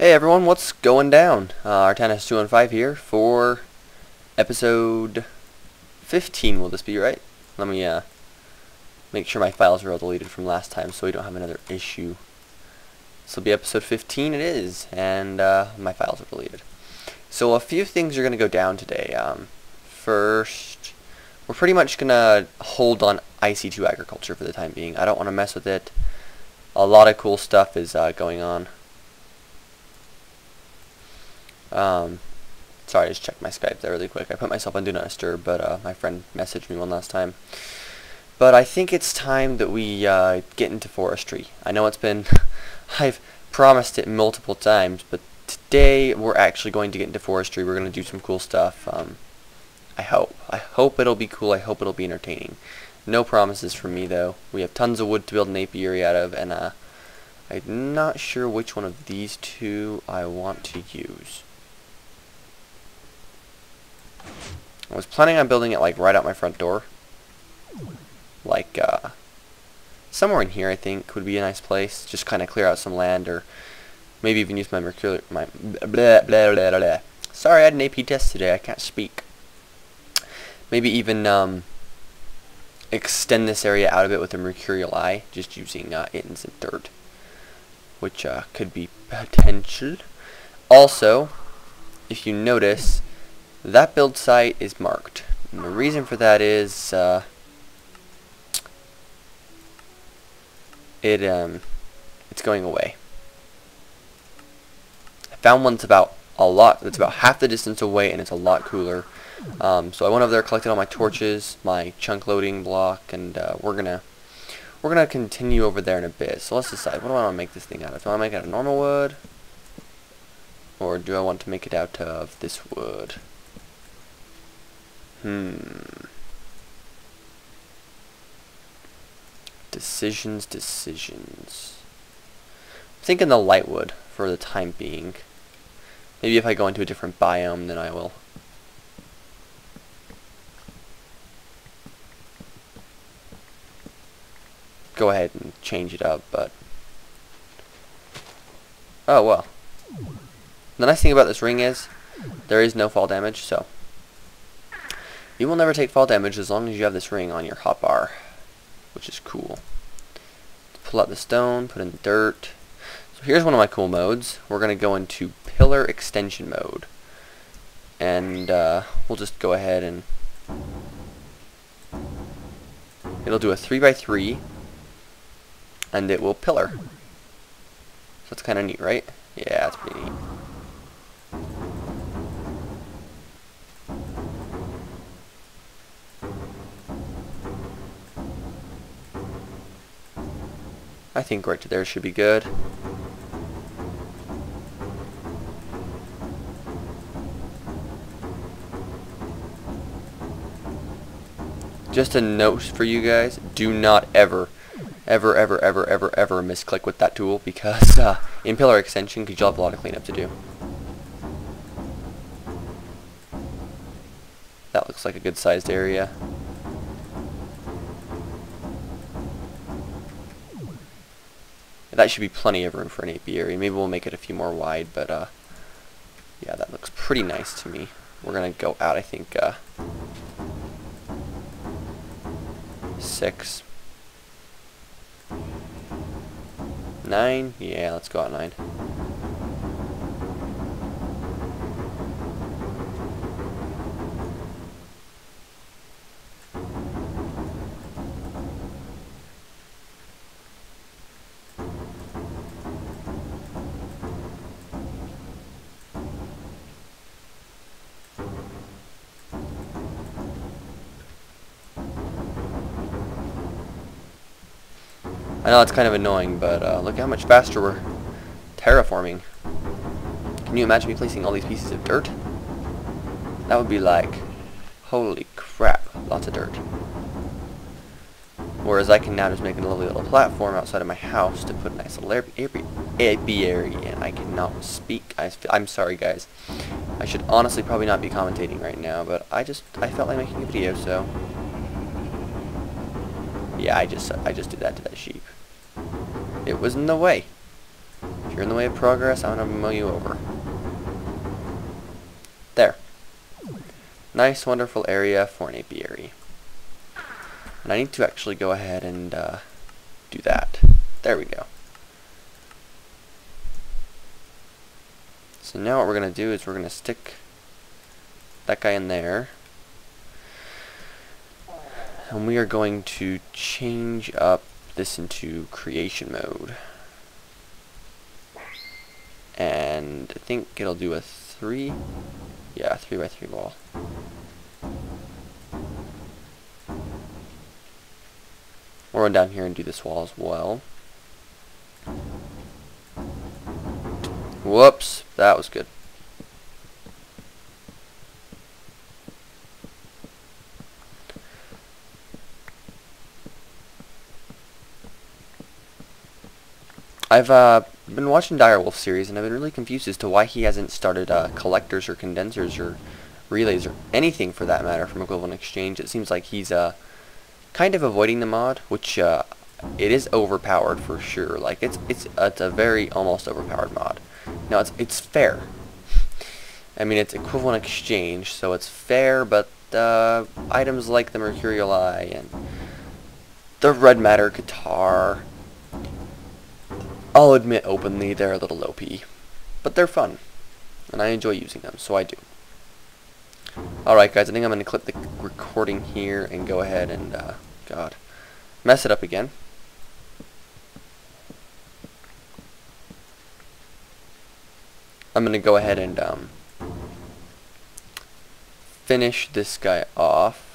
Hey everyone, what's going down? Artanis215 here for episode 15, will this be right? Let me make sure my files are all deleted from last time so we don't have another issue. This will be episode 15, it is, and my files are deleted. So a few things are going to go down today. First, we're pretty much going to hold on IC2 agriculture for the time being. I don't want to mess with it. A lot of cool stuff is going on. Sorry, I just checked my Skype there really quick. I put myself on Do Not Disturb, but my friend messaged me one last time. But I think it's time that we get into forestry. I know it's been, I've promised it multiple times, but today we're actually going to get into forestry. We're going to do some cool stuff. I hope it'll be cool. I hope it'll be entertaining. No promises from me though. We have tons of wood to build an apiary out of, and I'm not sure which one of these two I want to use. I was planning on building it like right out my front door. Like somewhere in here I think would be a nice place. Just kind of clear out some land, or maybe even use my mercurial blah. Sorry, I had an AP test today. I can't speak. Maybe even extend this area out a bit with a mercurial eye, just using it and some dirt, which could be potential. Also, if you notice, that build site is marked. And the reason for that is it's going away. I found one that's about half the distance away, and it's a lot cooler. So I went over there, collected all my torches, my chunk loading block, and we're gonna continue over there in a bit. So let's decide, what do I want to make this thing out of? Do I want to make it out of normal wood, or do I want to make it out of this wood? Decisions. I'm thinking the light wood for the time being. Maybe if I go into a different biome, then I will. Go ahead and change it up, but oh well. The nice thing about this ring is there is no fall damage, so you will never take fall damage as long as you have this ring on your hotbar, which is cool. Pull out the stone, put in the dirt. So here's one of my cool modes. We're gonna go into pillar extension mode, and we'll just go ahead and it'll do a 3x3. And it will pillar. So that's kind of neat, right? Yeah, that's pretty neat. I think right to there should be good. Just a note for you guys, do not ever misclick with that tool, because in pillar extension, because you'll have a lot of cleanup to do. That looks like a good sized area. That should be plenty of room for an apiary. Maybe we'll make it a few more wide, but yeah, that looks pretty nice to me. We're gonna go out, I think 6. 9? Yeah, let's go out 9. I know it's kind of annoying, but look how much faster we're terraforming. Can you imagine me placing all these pieces of dirt? That would be like, holy crap, lots of dirt. Whereas I can now just make a lovely little platform outside of my house to put a nice little apiary in. I cannot speak. I'm sorry, guys. I should honestly probably not be commentating right now, but I felt like making a video, so yeah, I just did that to that sheep. It was in the way. If you're in the way of progress, I'm going to mow you over. There. Nice, wonderful area for an apiary. And I need to actually go ahead and do that. There we go. So now what we're going to do is we're going to stick that guy in there. And we are going to change up this into creation mode. And I think it'll do a 3. Yeah, 3x3 wall. We'll run down here and do this wall as well. Whoops, that was good. I've been watching Direwolf series, and I've been really confused as to why he hasn't started collectors or condensers or relays or anything for that matter from Equivalent Exchange. It seems like he's kind of avoiding the mod, which it is overpowered for sure. Like it's a very almost overpowered mod. Now it's fair. I mean, it's Equivalent Exchange, so it's fair, but items like the Mercurial Eye and the Red Matter Guitar, I'll admit openly they're a little OP, but they're fun, and I enjoy using them, so I do. Alright guys, I think I'm going to clip the recording here and go ahead and, God, mess it up again. I'm going to go ahead and finish this guy off.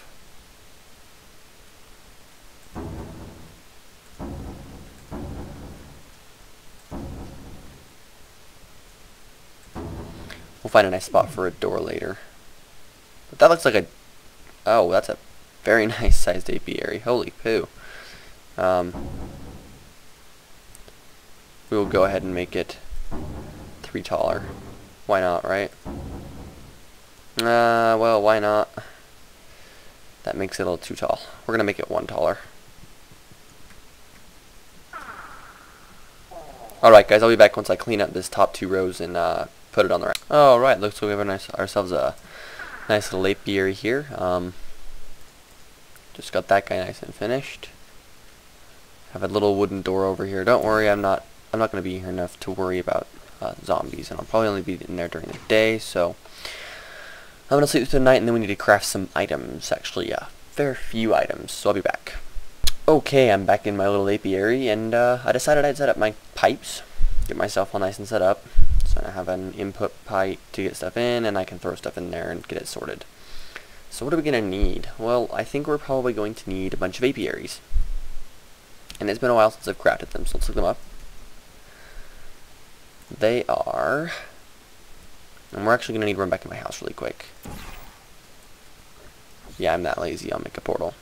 We'll find a nice spot for a door later. But that looks like a... Oh, that's a very nice sized apiary. Holy poo. We will go ahead and make it 3 taller. Why not, right? Well, why not? That makes it a little too tall. We're going to make it 1 taller. Alright guys, I'll be back once I clean up this top 2 rows and put it on the rack. Alright, looks like we have ourselves a nice little apiary here. Just got that guy nice and finished. Have a little wooden door over here. Don't worry, I'm not going to be here enough to worry about zombies, and I'll probably only be in there during the day, so I'm going to sleep through the night, and then we need to craft some items. Actually, a fair few items, so I'll be back. Okay, I'm back in my little apiary, and I decided I'd set up my pipes, get myself all nice and set up. So I have an input pipe to get stuff in, and I can throw stuff in there and get it sorted. So what are we going to need? Well, I think we're probably going to need a bunch of apiaries. And it's been a while since I've crafted them, so let's look them up. They are... And we're actually going to need to run back in my house really quick. Yeah, I'm that lazy. I'll make a portal.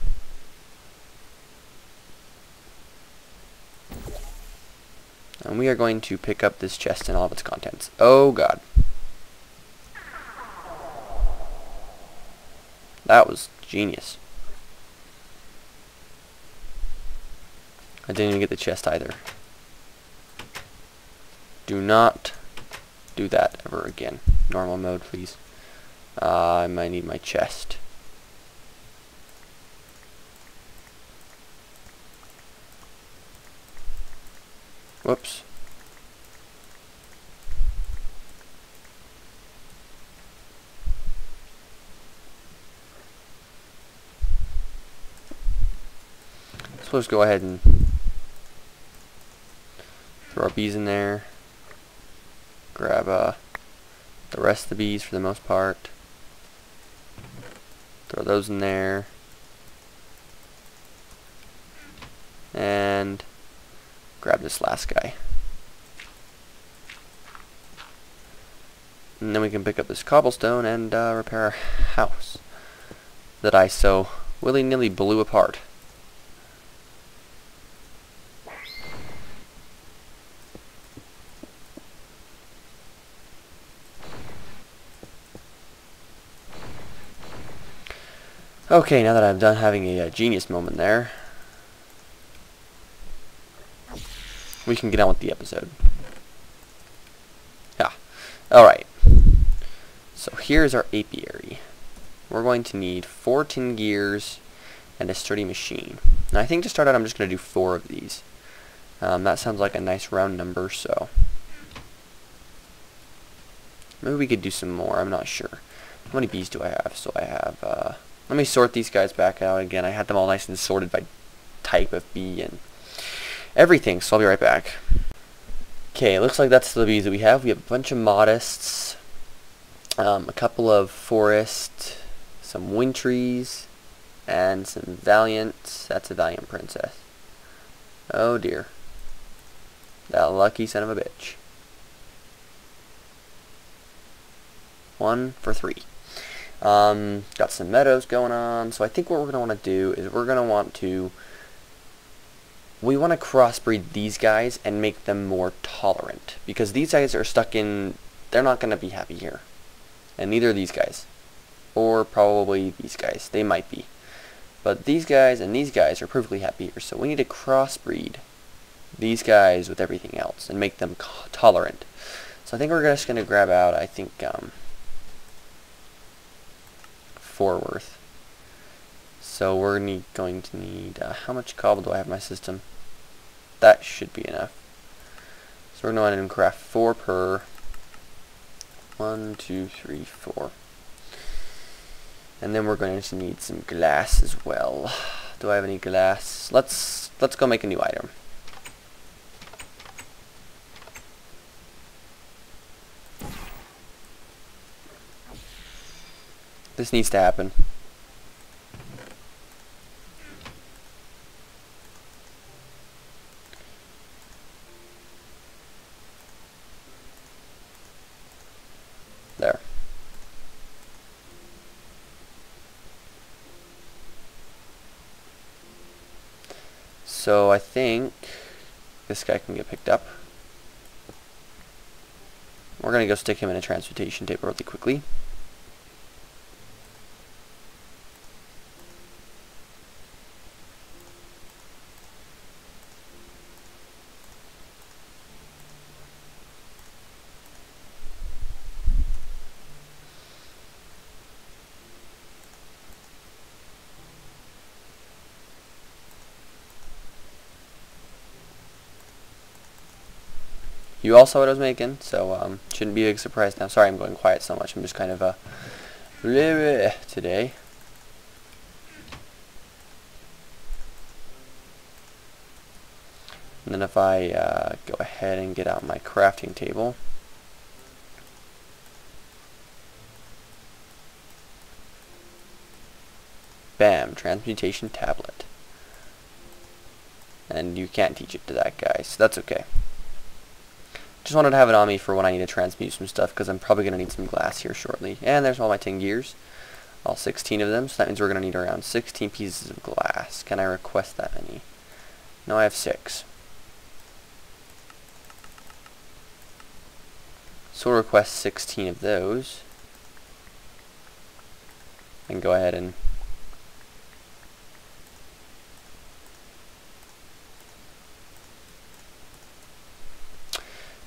And we are going to pick up this chest and all of its contents. Oh god. That was genius. I didn't even get the chest either. Do not do that ever again. Normal mode, please. I might need my chest. Whoops. So let's go ahead and throw our bees in there. Grab the rest of the bees for the most part. Throw those in there. And grab this last guy. And then we can pick up this cobblestone and repair our house that I so willy-nilly blew apart. Okay, now that I'm done having a genius moment there, we can get on with the episode. Alright, so here's our apiary. We're going to need 4 tin gears and a sturdy machine. Now I think to start out I'm just going to do 4 of these. That sounds like a nice round number, so maybe we could do some more, I'm not sure. How many bees do I have? So I have, let me sort these guys back out again. I had them all nice and sorted by type of bee and everything, so I'll be right back. Okay, it looks like that's the bees that we have. We have a bunch of modists, a couple of forest, some wintries, and some valiant. That's a valiant princess. Oh dear. That lucky son of a bitch. 1 for 3. Got some meadows going on, so I think what we're going to want to do is we want to crossbreed these guys and make them more tolerant, because these guys are stuck in, they're not going to be happy here, and neither are these guys, or probably these guys, they might be, but these guys and these guys are perfectly happy here, so we need to crossbreed these guys with everything else and make them tolerant. So I think we're just going to grab out, I think, 4 worth. So we're going to need, how much cobble do I have in my system? That should be enough. So we're going to go ahead and craft 4 per. 1, 2, 3, 4. And then we're going to need some glass as well. Do I have any glass? Let's go make a new item. This needs to happen. There. So I think this guy can get picked up. We're going to go stick him in a transportation table really quickly. You all saw what I was making, so shouldn't be a big surprise now. Sorry I'm going quiet so much. I'm just kind of today. And then if I go ahead and get out my crafting table. Bam, transmutation tablet. And you can't teach it to that guy, so that's okay. Just wanted to have it on me for when I need to transmute some stuff, because I'm probably going to need some glass here shortly. And there's all my tin gears. All 16 of them, so that means we're going to need around 16 pieces of glass. Can I request that many? No, I have 6. So we'll request 16 of those. And go ahead and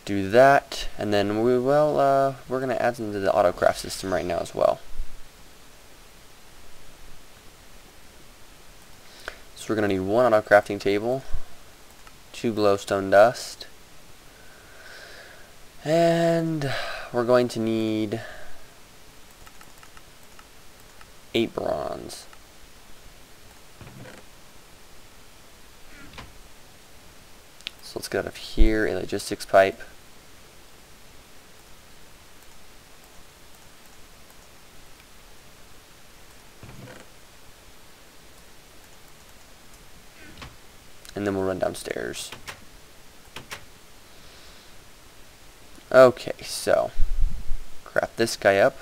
do that, and then we're going to add them to the autocraft system right now as well. So we're going to need 1 autocrafting table, 2 glowstone dust, and we're going to need 8 bronze. So let's get out of here a logistics pipe. And then we'll run downstairs. Okay, so craft this guy up.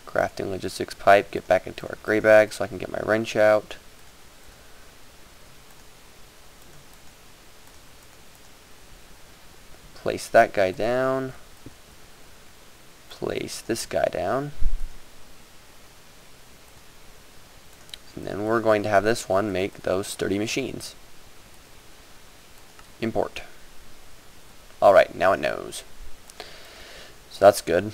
Crafting logistics pipe, get back into our gray bag so I can get my wrench out. Place that guy down. Place this guy down. And then we're going to have this one make those sturdy machines. Import. Alright, now it knows. So that's good.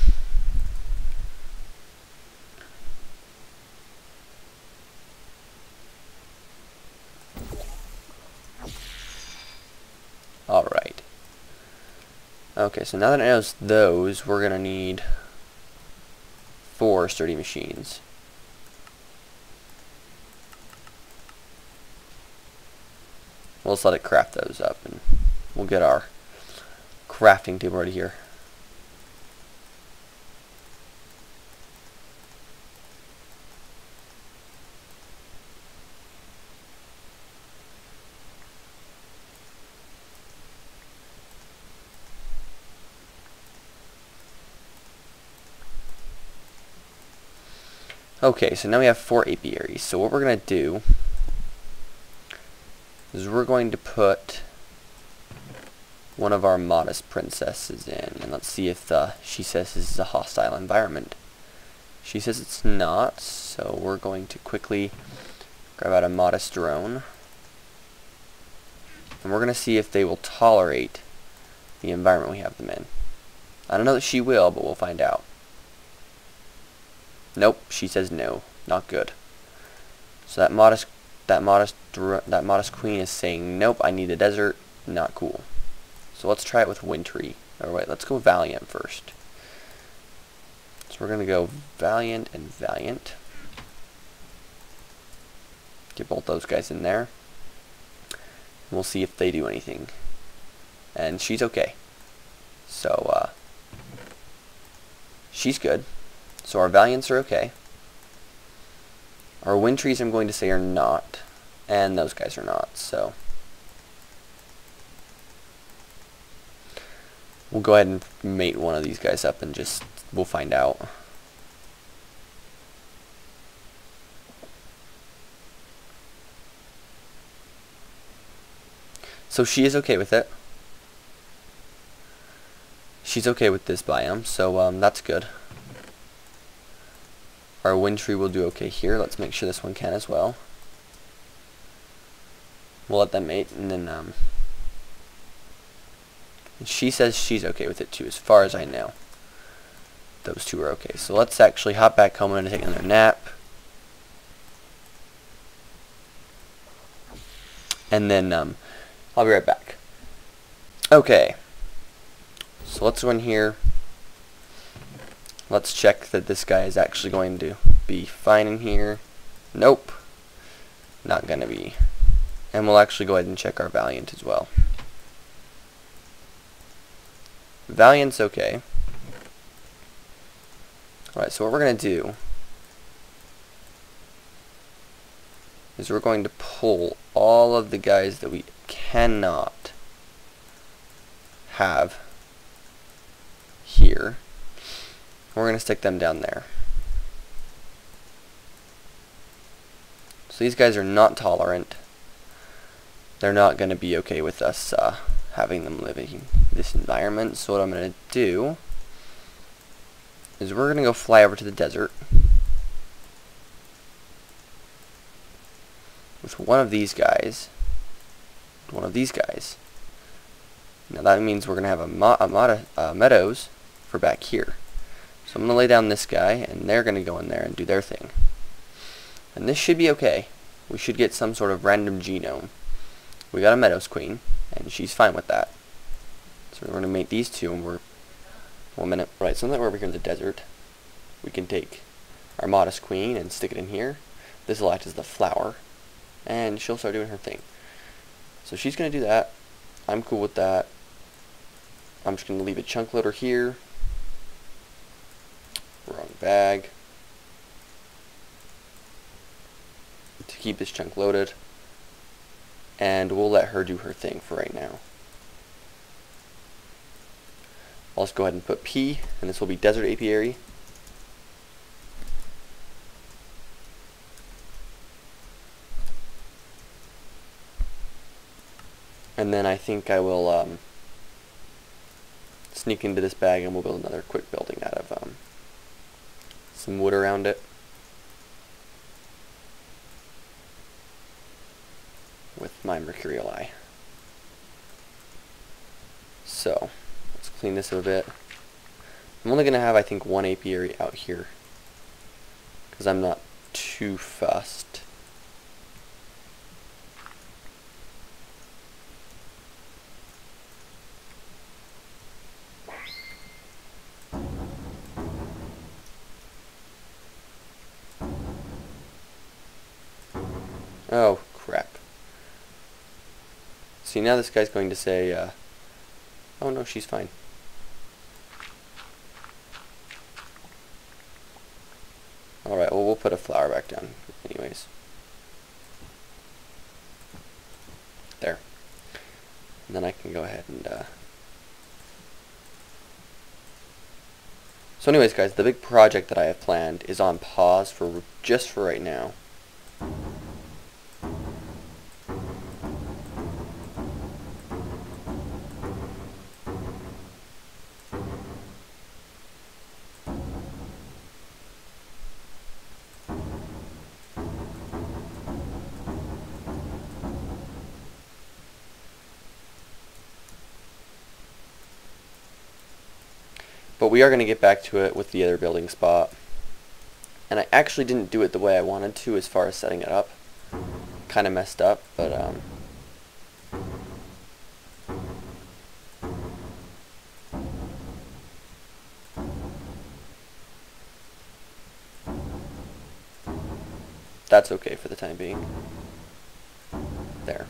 Alright. Okay, so now that it knows those, we're going to need 4 sturdy machines. We'll just let it craft those up, and we'll get our crafting table right here. Okay, so now we have 4 apiaries. So what we're going to do is we're going to put one of our modest princesses in, and let's see if she says this is a hostile environment. She says it's not, so we're going to quickly grab out a modest drone, and we're going to see if they will tolerate the environment we have them in. I don't know that she will, but we'll find out. Nope, she says no, not good. So that modest queen is saying nope, I need a desert, not cool. So let's try it with wintry. Or wait, let's go valiant first. So we're gonna go valiant and valiant. Get both those guys in there. We'll see if they do anything. And she's okay. So she's good. So our valiants are okay. Our wintries I'm going to say are not. And those guys are not, so we'll go ahead and mate one of these guys up and just we'll find out. So she is okay with it. She's okay with this biome, so that's good. Our wintry will do okay here. Let's make sure this one can as well. We'll let them mate, and then and she says she's okay with it too, as far as I know. Those two are okay. So let's actually hop back home and take another nap. And then I'll be right back. Okay. So let's go in here. Let's check that this guy is actually going to be fine in here. Nope. Not gonna be. And we'll actually go ahead and check our valiant as well. Valiant's okay. Alright, so what we're going to do is we're going to pull all of the guys that we cannot have here. We're going to stick them down there. So these guys are not tolerant. They're not going to be okay with us having them live in this environment. So what I'm going to do is we're going to go fly over to the desert with one of these guys. Now that means we're going to have meadows for back here. So I'm going to lay down this guy, and they're going to go in there and do their thing. And this should be okay. We should get some sort of random genome. We got a Meadows Queen, and she's fine with that. So we're going to mate these two, and we're 1 minute. Right, so now that we're over here in the desert, we can take our Modest Queen and stick it in here. This will act as the flower, and she'll start doing her thing. So she's going to do that. I'm cool with that. I'm just going to leave a chunk loader here. Wrong bag. To keep this chunk loaded. And we'll let her do her thing for right now. I'll just go ahead and put P, and this will be Desert Apiary. And then I think I will sneak into this bag and we'll build another quick building out of some wood around it. With my mercurial eye. So let's clean this up a bit. I'm only going to have, I think, one apiary out here, because I'm not too fussed. Oh, crap. See, now this guy's going to say, oh no, she's fine. Alright, well, we'll put a flower back down anyways. There. And then I can go ahead and, So anyways, guys, the big project that I have planned is on pause for just for right now. But we are going to get back to it with the other building spot. And I actually didn't do it the way I wanted to as far as setting it up. Kind of messed up, but that's okay for the time being. There.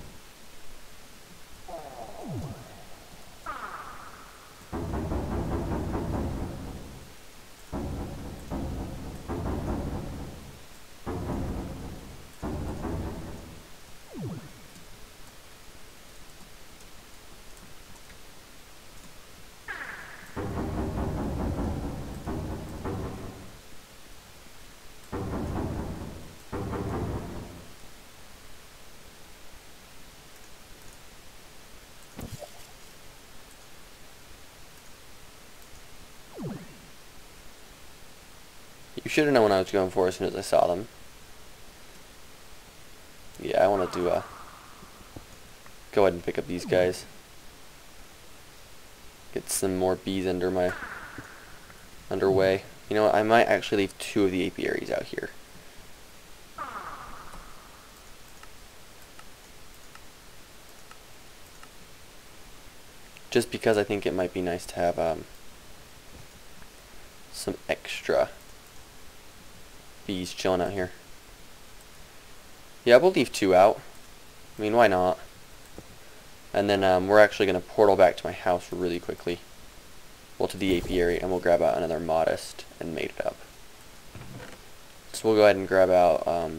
You should have known what I was going for as soon as I saw them. Yeah, I want to do go ahead and pick up these guys. Get some more bees underway. You know what, I might actually leave 2 of the apiaries out here. Just because I think it might be nice to have some extra bees chilling out here. Yeah, we'll leave 2 out. I mean, why not? And then we're actually going to portal back to my house really quickly. Well, to the apiary, and we'll grab out another modest and mate it up. So we'll go ahead and grab out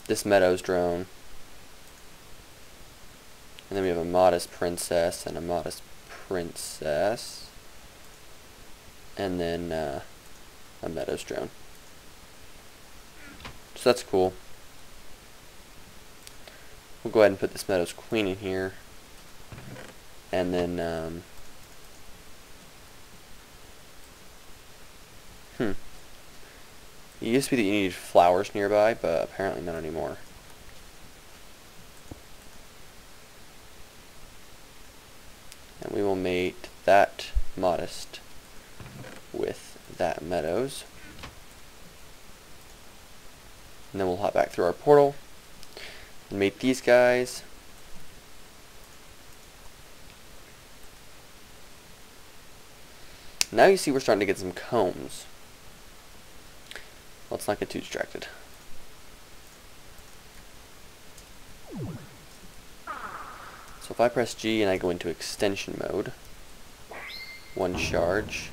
this Meadows drone. And then we have a modest princess and a modest princess. And then a Meadows drone. So that's cool. We'll go ahead and put this Meadows queen in here. And then, it used to be that you needed flowers nearby, but apparently not anymore. And we will mate that modest with that Meadows. And then we'll hop back through our portal and mate these guys. Now you see we're starting to get some combs. Let's not get too distracted. So if I press G and I go into extension mode, 1 charge.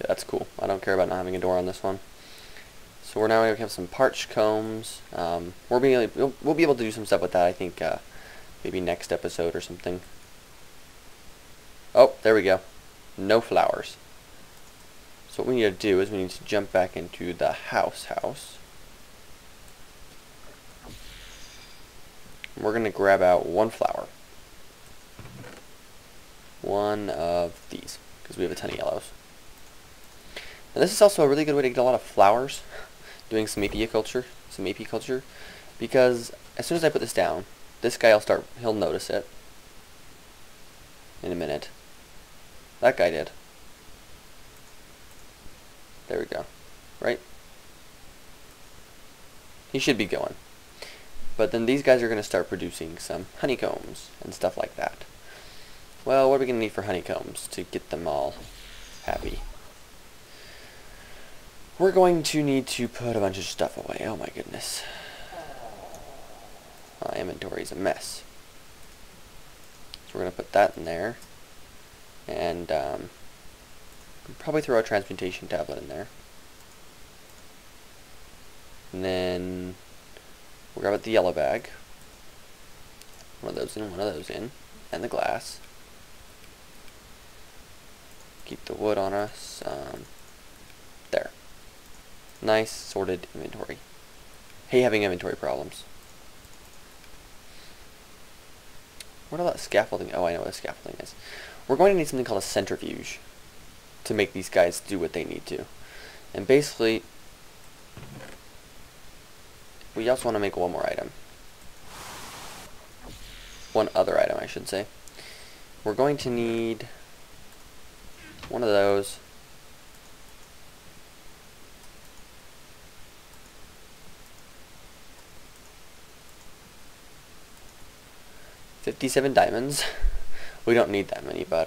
That's cool. I don't care about not having a door on this one. So we're now going to have some parched combs. We'll be able to do some stuff with that, I think, maybe next episode or something. Oh, there we go. No flowers. So what we need to do is we need to jump back into the house. we're going to grab out one flower. One of these, because we have a ton of yellows. Now this is also a really good way to get a lot of flowers, doing some apiculture, because as soon as I put this down, this guy he'll notice it in a minute. That guy did. There we go. Right? He should be going. But then these guys are going to start producing some honeycombs and stuff like that. Well, what are we going to need for honeycombs to get them all happy? We're going to need to put a bunch of stuff away. Oh my goodness. My inventory's a mess. So we're going to put that in there. And probably throw a transmutation tablet in there. And then we'll grab out the yellow bag. One of those in, one of those in. And the glass. Keep the wood on us. There. Nice sorted inventory. Hey, having inventory problems. What about scaffolding? Oh, I know what a scaffolding is. We're going to need something called a centrifuge to make these guys do what they need to. And basically, we also want to make one more item. One other item, I should say. We're going to need one of those. $57 diamonds. We don't need that many, but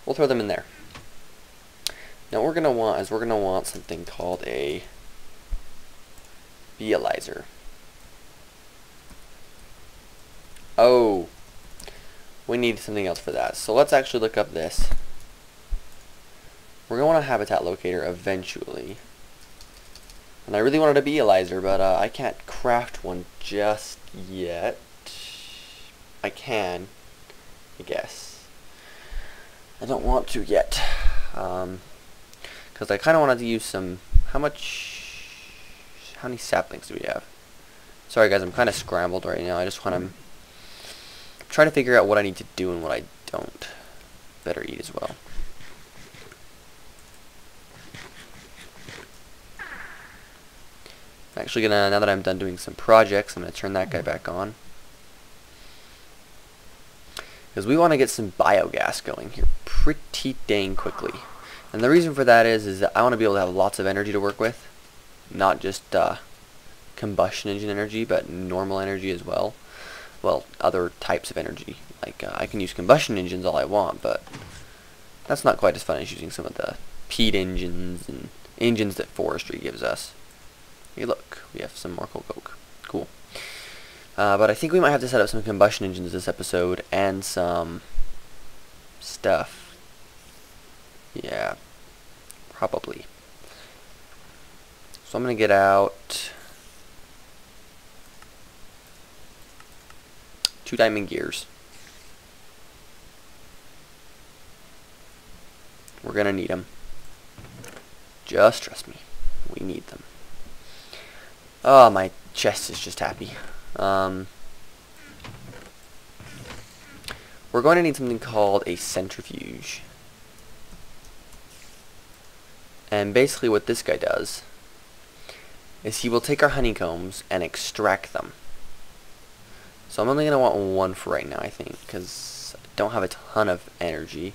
we'll throw them in there. Now what we're gonna want is something called a Beealyzer. Oh, we need something else for that. So let's actually look up this. We're gonna want a habitat locator eventually. And I really wanted a Beealyzer, but I can't craft one just yet. I can, I guess. I don't want to yet. Because I kind of wanted to use some... How many saplings do we have? Sorry guys, I'm kind of scrambled right now. I just want to try to figure out what I need to do and what I don't. Better eat as well. I'm actually gonna, now that I'm done doing some projects, I'm gonna turn that guy back on. Because we want to get some biogas going here pretty dang quickly. And the reason for that is that I want to be able to have lots of energy to work with. Not just combustion engine energy, but normal energy as well. Well, other types of energy. Like, I can use combustion engines all I want, but that's not quite as fun as using some of the peat engines and engines that forestry gives us. Hey look, we have some more coke. Cool. But I think we might have to set up some combustion engines this episode and some stuff. Yeah, probably. So I'm going to get out 2 diamond gears. We're going to need them. Just trust me. We need them. Oh, my chest is just happy. We're going to need something called a centrifuge. And basically what this guy does is he will take our honeycombs and extract them. So I'm only going to want one for right now, I think, because I don't have a ton of energy.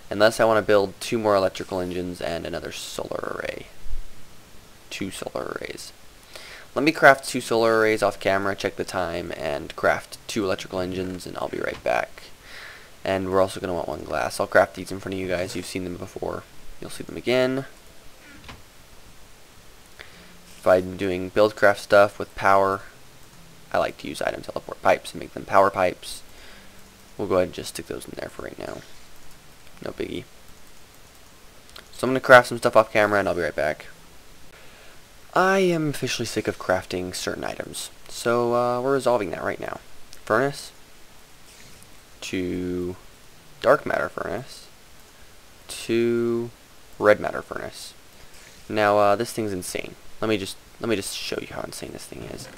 Unless I want to build 2 more electrical engines and another solar array. 2 solar arrays. Let me craft 2 solar arrays off camera, check the time, and craft 2 electrical engines, and I'll be right back. And we're also going to want 1 glass. I'll craft these in front of you guys. You've seen them before. You'll see them again. If I'm doing buildcraft stuff with power, I like to use item teleport pipes and make them power pipes. We'll go ahead and just stick those in there for right now. No biggie. So I'm going to craft some stuff off camera, and I'll be right back. I am officially sick of crafting certain items, so we're resolving that right now. Furnace to dark matter furnace to red matter furnace. Now this thing's insane. Let me just show you how insane this thing is.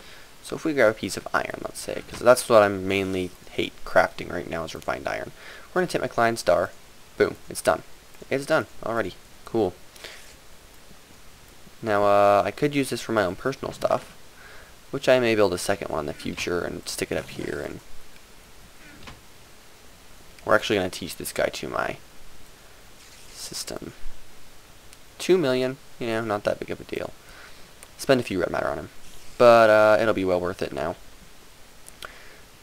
So if we grab a piece of iron, let's say, because that's what I mainly hate crafting right now is refined iron. We're going to take my Klein star. Boom. It's done. It's done already. Cool. Now, I could use this for my own personal stuff, which I may build a second one in the future and stick it up here. And we're actually going to teach this guy to my system. 2 million, you know, not that big of a deal. Spend a few red matter on him. But it'll be well worth it now.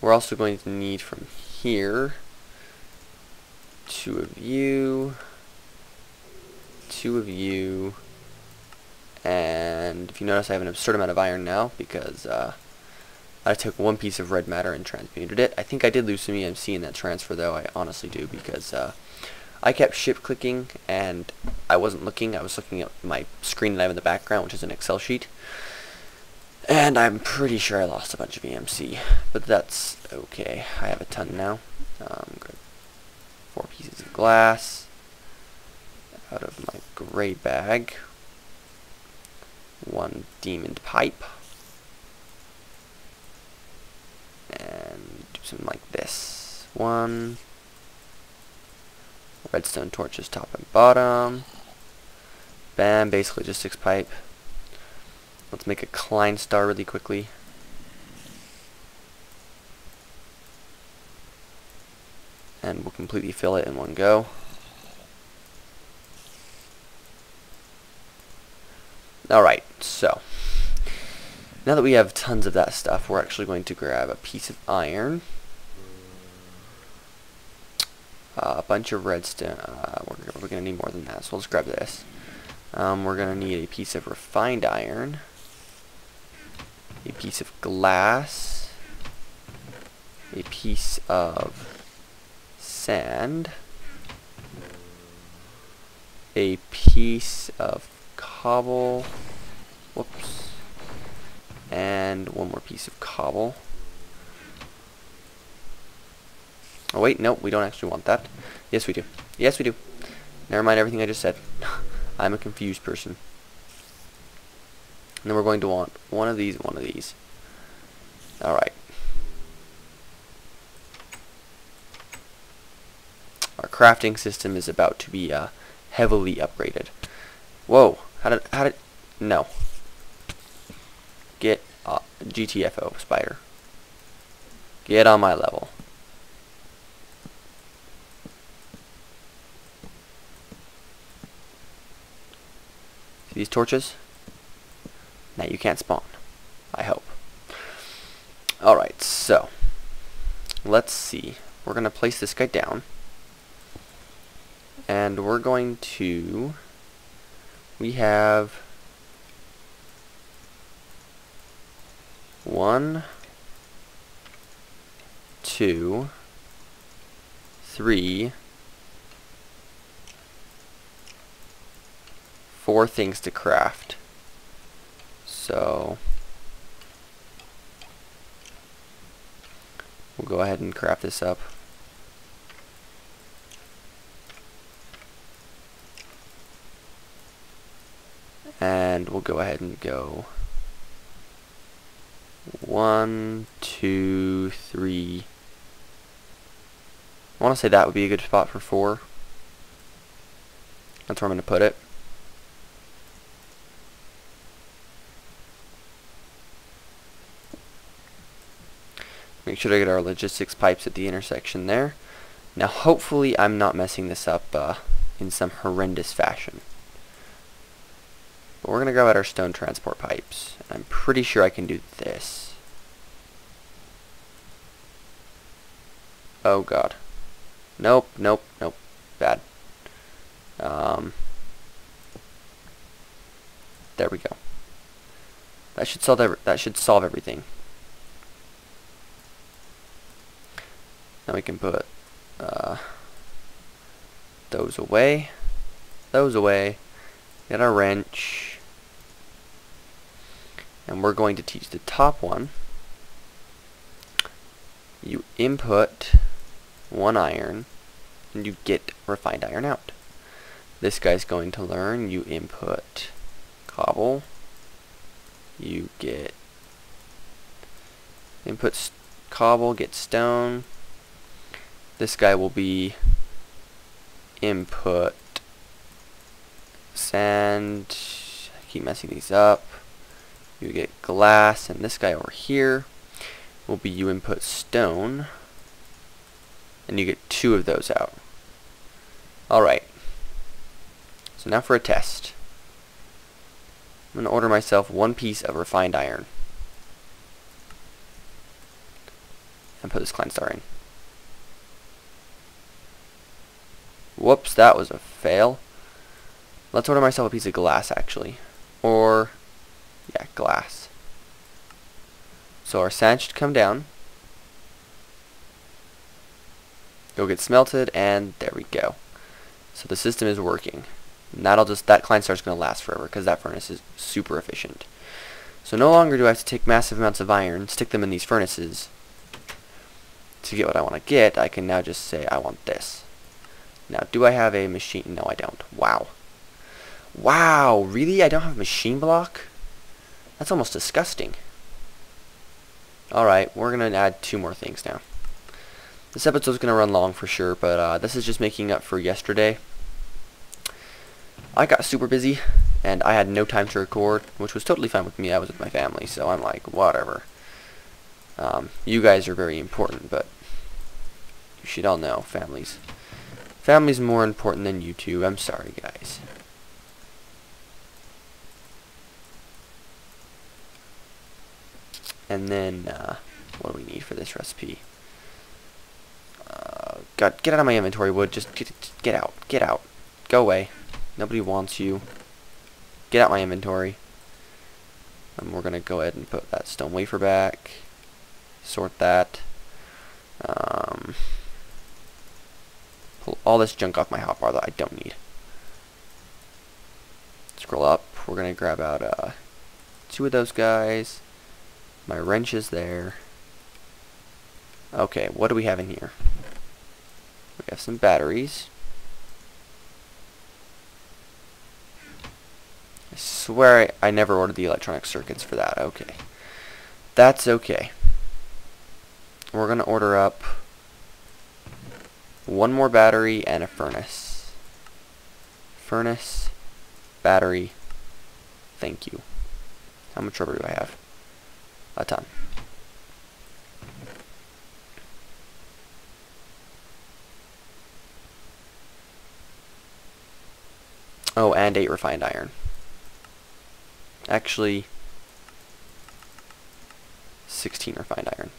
We're also going to need from here 2 of you, 2 of you, and if you notice I have an absurd amount of iron now because I took 1 piece of red matter and transmuted it. I think I did lose some EMC in that transfer though, I honestly do, because I kept shift clicking and I wasn't looking. I was looking at my screen that I have in the background, which is an Excel sheet. And I'm pretty sure I lost a bunch of EMC, but that's okay. I have a ton now. Good. 4 pieces of glass out of my gray bag. 1 demon pipe. And do something like this. 1 redstone torches top and bottom. Bam, basically just 6 pipe. Let's make a Klein star really quickly. And we'll completely fill it in one go. Alright, so now that we have tons of that stuff, we're actually going to grab a piece of iron, a bunch of redstone. We're going to need more than that, so let's grab this. We're going to need a piece of refined iron, a piece of glass, a piece of sand, a piece of cobble, whoops, and 1 more piece of cobble. Oh wait, nope, we don't actually want that. Yes we do. Yes we do. Never mind everything I just said. I'm a confused person. And then we're going to want 1 of these, 1 of these. Alright. Our crafting system is about to be heavily upgraded. Whoa, how did, no. Get, GTFO, spider. Get on my level. See these torches? Now you can't spawn. I hope. Alright, so let's see. We're going to place this guy down. And we're going to... We have 1, 2, 3, 4 things to craft. So we'll go ahead and craft this up. And we'll go ahead and go 1, 2, 3. I want to say that would be a good spot for 4. That's where I'm going to put it. Make sure to get our logistics pipes at the intersection there. Now hopefully I'm not messing this up in some horrendous fashion. But we're going to grab out our stone transport pipes. I'm pretty sure I can do this. Oh god. Nope, nope, nope. Bad. There we go. That should solve everything. Now we can put those away. Those away. Get our wrench. And we're going to teach the top one. You input 1 iron and you get refined iron out. This guy's going to learn you input cobble. You get Input cobble, get stone. This guy will be input sand. I keep messing these up. You get glass, and this guy over here will be you input stone, and you get 2 of those out. Alright, so now for a test. I'm going to order myself 1 piece of refined iron and put this Klein star in. Whoops, that was a fail. Let's order myself a piece of glass, actually. Or, yeah, glass. So our sand should come down. Go get smelted, and there we go. So the system is working. And that Klein star is going to last forever, because that furnace is super efficient. So no longer do I have to take massive amounts of iron, stick them in these furnaces. To get what I want to get, I can now just say I want this. Now, do I have a machine? No, I don't. Wow. Wow, really? I don't have a machine block? That's almost disgusting. Alright, we're going to add 2 more things now. This episode's going to run long for sure, but this is just making up for yesterday. I got super busy, and I had no time to record, which was totally fine with me. I was with my family, so I'm like, whatever. You guys are very important, but you should all know, family's more important than YouTube. I'm sorry, guys. And then, what do we need for this recipe? God, get out of my inventory, Wood. Just get out. Get out. Go away. Nobody wants you. Get out my inventory. And we're going to go ahead and put that stone wafer back. Sort that. Pull all this junk off my hotbar that I don't need. Scroll up. We're going to grab out 2 of those guys. My wrench is there. Okay, what do we have in here? We have some batteries. I swear I never ordered the electronic circuits for that. Okay. That's okay. We're going to order up 1 more battery and a furnace. Furnace, battery, thank you. How much rubber do I have? A ton. Oh, and 8 refined iron. Actually, 16 refined iron.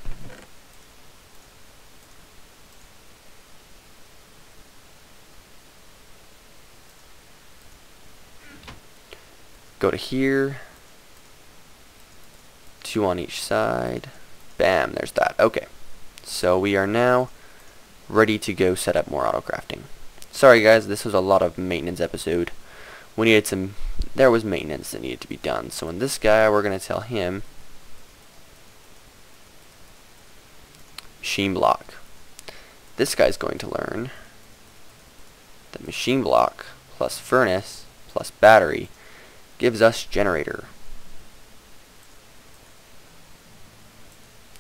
Go to here. 2 on each side. Bam, there's that. Okay. So we are now ready to go set up more auto crafting. Sorry guys, this was a lot of maintenance episode. We needed some, there was maintenance that needed to be done. So in this guy, we're going to tell him machine block. This guy's going to learn that machine block plus furnace plus battery gives us generator.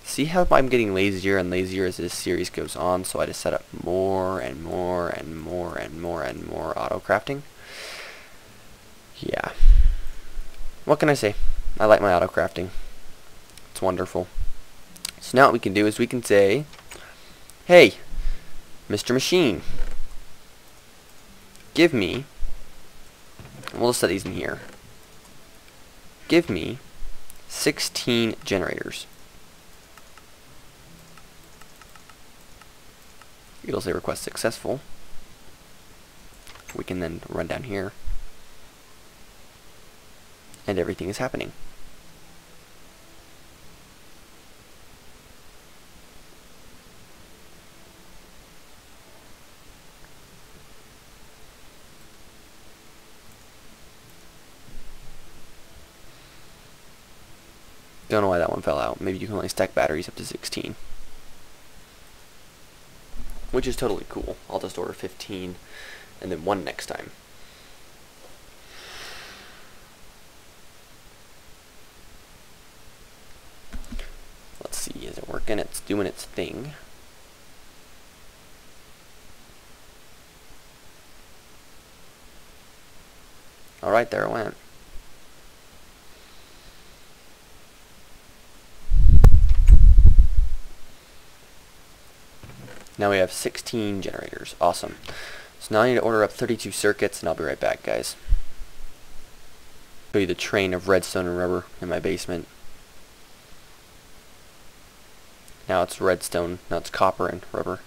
See how I'm getting lazier and lazier as this series goes on, so I just set up more and more and more and more and more auto crafting. Yeah. What can I say? I like my auto crafting. It's wonderful. So now what we can do is we can say, hey, Mr. Machine, give me, we'll just set these in here, give me 16 generators. It'll say request successful. We can then run down here, and everything is happening. Don't know why that one fell out. Maybe you can only stack batteries up to 16. Which is totally cool. I'll just order 15 and then 1 next time. Let's see, is second it's doing its thing. Alright, there it went. Now we have 16 generators. Awesome. So now I need to order up 32 circuits, and I'll be right back, guys. Show you the train of redstone and rubber in my basement. Now it's redstone, now it's copper and rubber.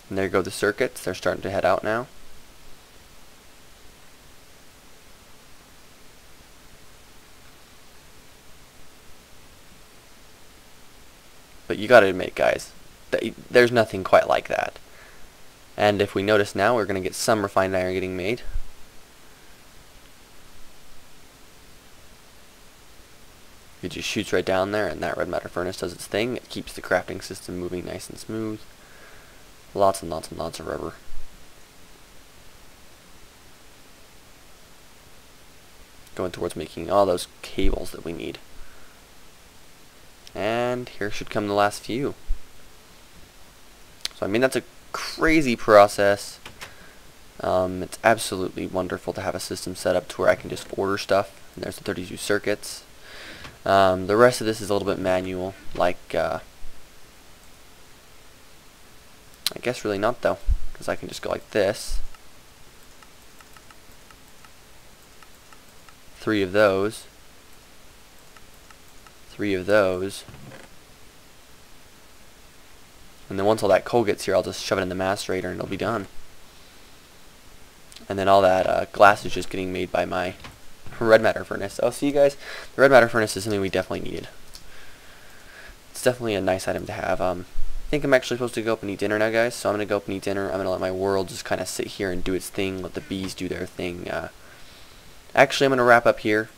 And there go the circuits. They're starting to head out now. But you gotta admit, guys, there's nothing quite like that. And if we notice now, we're gonna get some refined iron getting made. It just shoots right down there, and that red matter furnace does its thing. It keeps the crafting system moving nice and smooth. Lots and lots and lots of rubber. Going towards making all those cables that we need. And here should come the last few. So I mean, that's a crazy process. It's absolutely wonderful to have a system set up to where I can just order stuff. And there's the 32 circuits. The rest of this is a little bit manual, like I guess really not though, because I can just go like this. 3 of those. 3 of those. And then once all that coal gets here, I'll just shove it in the macerator and it'll be done. And then all that glass is just getting made by my red matter furnace. Oh, see you guys, the red matter furnace is something we definitely needed. It's definitely a nice item to have. I think I'm actually supposed to go up and eat dinner now, guys, so I'm going to go up and eat dinner. I'm going to let my world just kind of sit here and do its thing, let the bees do their thing. Actually, I'm going to wrap up here.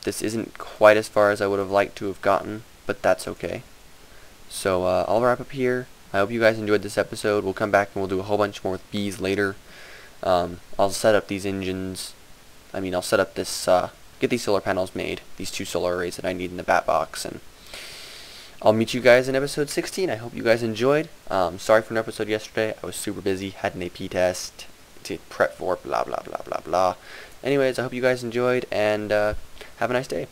This isn't quite as far as I would have liked to have gotten, but that's okay. So I'll wrap up here. I hope you guys enjoyed this episode. We'll come back and we'll do a whole bunch more with bees later. I'll set up these engines. I'll set up this, get these solar panels made, these 2 solar arrays that I need in the bat box, and I'll meet you guys in episode 16. I hope you guys enjoyed. Sorry for an episode yesterday. I was super busy, had an AP test to prep for, blah, blah, blah, blah, blah. Anyways, I hope you guys enjoyed, and have a nice day.